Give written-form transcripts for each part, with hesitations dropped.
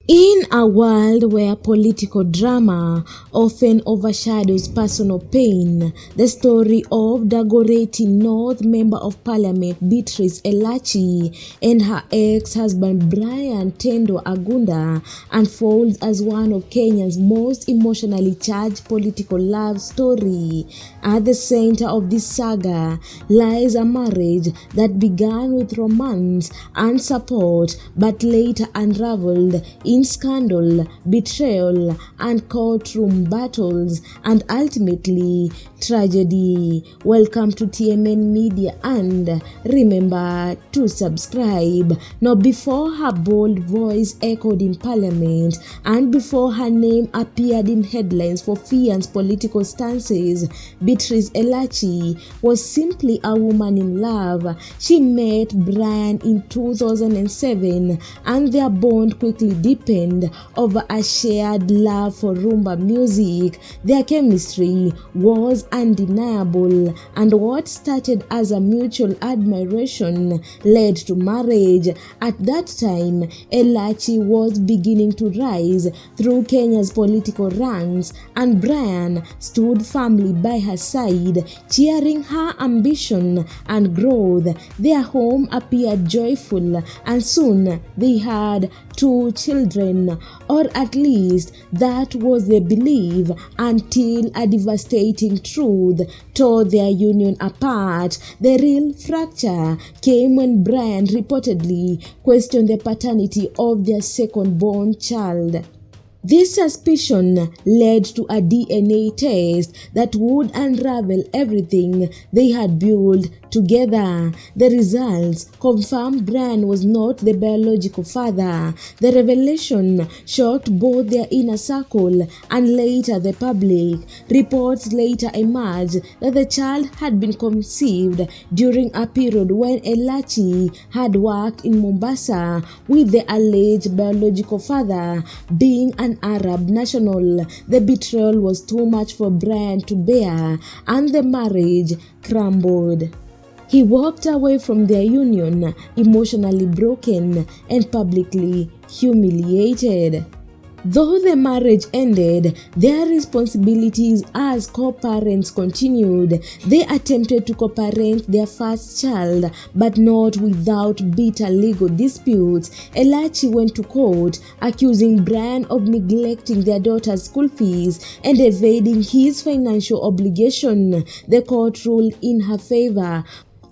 In a world where political drama often overshadows personal pain, the story of Dagoretti North Member of Parliament Beatrice Elachi and her ex-husband Brian Tendwa Aguba unfolds as one of Kenya's most emotionally charged political love story. At the center of this saga lies a marriage that began with romance and support but later unraveled in scandal, betrayal, and courtroom battles, and ultimately tragedy. Welcome to TMN Media, and remember to subscribe. Now, before her bold voice echoed in Parliament and before her name appeared in headlines for fierce political stances, Beatrice Elachi was simply a woman in love. She met Brian in 2007 and their bond quickly deepened over a shared love for rumba music. Their chemistry was undeniable, and what started as a mutual admiration led to marriage. At that time, Elachi was beginning to rise through Kenya's political ranks, and Brian stood firmly by her side, cheering her ambition and growth. Their home appeared joyful, and soon they had 2 children, or at least that was their belief, until a devastating truth tore their union apart. The real fracture came when Brian reportedly questioned the paternity of their second-born child. This suspicion led to a DNA test that would unravel everything they had built together. The results confirmed Brian was not the biological father. The revelation shocked both their inner circle and later the public. Reports later emerged that the child had been conceived during a period when Elachi had worked in Mombasa, with the alleged biological father being an Arab national. The betrayal was too much for Brian to bear, and the marriage crumbled. He walked away from their union emotionally broken and publicly humiliated. Though the marriage ended, their responsibilities as co-parents continued. They attempted to co-parent their first child, but not without bitter legal disputes. Elachi went to court, accusing Brian of neglecting their daughter's school fees and evading his financial obligation. The court ruled in her favor,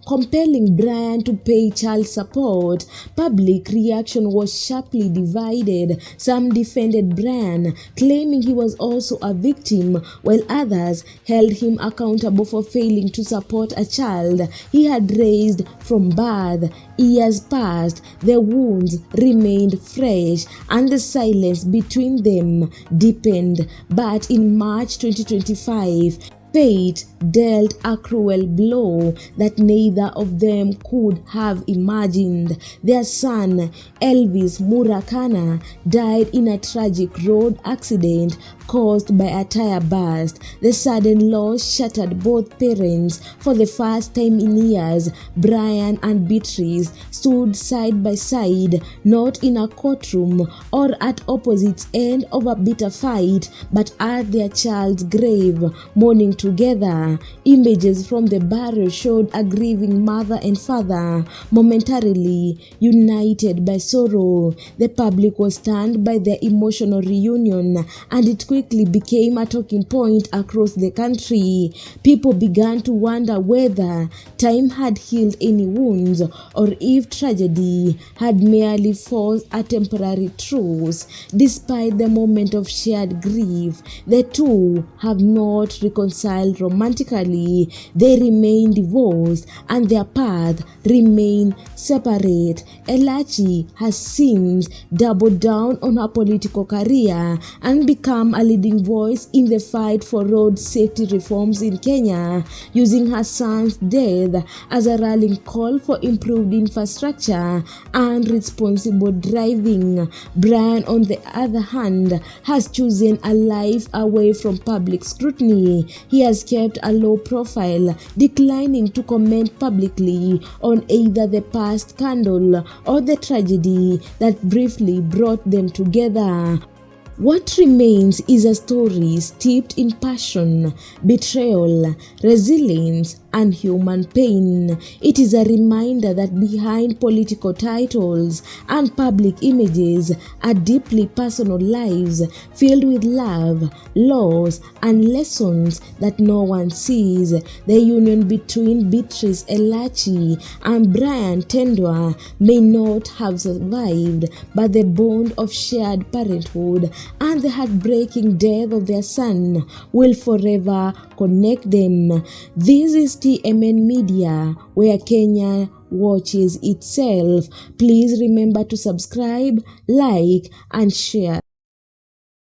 compelling Brian to pay child support. Public reaction was sharply divided. Some defended Brian, claiming he was also a victim, while others held him accountable for failing to support a child he had raised from birth. Years passed, their wounds remained fresh, and the silence between them deepened. But in March 2025, fate dealt a cruel blow that neither of them could have imagined. Their son, Elvis Murakana, died in a tragic road accident caused by a tire burst. The sudden loss shattered both parents. For the first time in years, Brian and Beatrice stood side by side, not in a courtroom or at opposite ends of a bitter fight, but at their child's grave, mourning together. Images from the burial showed a grieving mother and father, momentarily united by sorrow. The public was stunned by their emotional reunion, and it quickly became a talking point across the country. People began to wonder whether time had healed any wounds, or if tragedy had merely forced a temporary truce. Despite the moment of shared grief, the two have not reconciled romantically. They remain divorced, and their paths remain separate. Elachi has since doubled down on her political career and become a leading voice in the fight for road safety reforms in Kenya, using her son's death as a rallying call for improved infrastructure and responsible driving. Brian, on the other hand, has chosen a life away from public scrutiny. He he has kept a low profile, declining to comment publicly on either the past scandal or the tragedy that briefly brought them together. What remains is a story steeped in passion, betrayal, resilience, and human pain. It is a reminder that behind political titles and public images are deeply personal lives filled with love, loss, and lessons that no one sees. The union between Beatrice Elachi and Brian Tendwa may not have survived, but the bond of shared parenthood and the heartbreaking death of their son will forever connect them. This is TMN Media, where Kenya watches itself. Please remember to subscribe, like, and share.